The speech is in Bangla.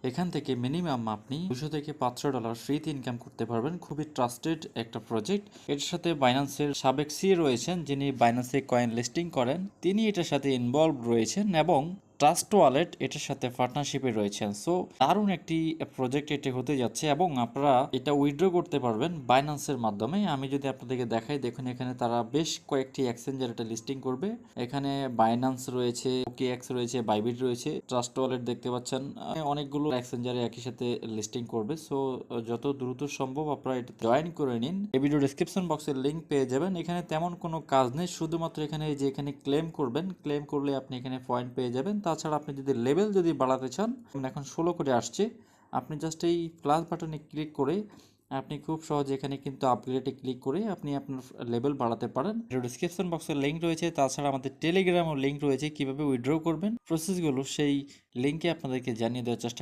এখান থেকে মিনিমাম আপনি $200 থেকে $500 ফ্রিতে ইনকাম করতে পারবেন। খুবই ট্রাস্টেড একটা প্রজেক্ট। এর সাথে বাইন্যান্সের সাবেক সিই রয়েছেন, যিনি বাইন্যান্সে কয়েন লিস্টিং করেন, তিনি এটার সাথে ইনভলভ রয়েছেন এবং ট্রাস্ট ওয়ালেট এটার সাথে পার্টনারশিপে রয়েছেন। সো দারুণ একটি প্রজেক্ট এটি হতে যাচ্ছে এবং আপনারা এটা উইথড্র করতে পারবেন বাইন্যান্সের মাধ্যমে। আমি যদি আপনাদেরকে দেখাই, দেখুন এখানে তারা বেশ কয়েকটি এক্সচেঞ্জের এটা লিস্টিং করবে। এখানে বাইন্যান্স রয়েছে, ওকেএক্স রয়েছে, বাইবিট রয়েছে, ট্রাস্ট ওয়ালেট দেখতে পাচ্ছেন, অনেকগুলো এক্সচেঞ্জারে একই সাথে লিস্টিং করবে। সো যত দ্রুত সম্ভব আপনারা এটা জয়েন করে নিন। এই ভিডিও ডিসক্রিপশন বক্সের লিংক পেয়ে যাবেন। এখানে তেমন কোনো কাজ নেই, শুধুমাত্র এখানে এই যে এখানে ক্লেম করবেন, ক্লেম করলে আপনি এখানে পয়েন্ট পেয়ে যাবেন। তাছাড়া আপনি যদি লেভেল যদি বাড়াতে চান, এখন 16 করে আসছে, আপনি জাস্ট এই প্লাস বাটনে ক্লিক করে আপনি খুব সহজে এখানে কিন্তু আপগ্রেডে ক্লিক করে আপনি আপনার লেভেল বাড়াতে পারেন। ডিসক্রিপশন বক্সের লিঙ্ক রয়েছে, তাছাড়া আমাদের টেলিগ্রামও লিঙ্ক রয়েছে, কিভাবে উইথড্র করবেন প্রসেসগুলো সেই লিঙ্কে আপনাদেরকে জানিয়ে দেওয়ার চেষ্টা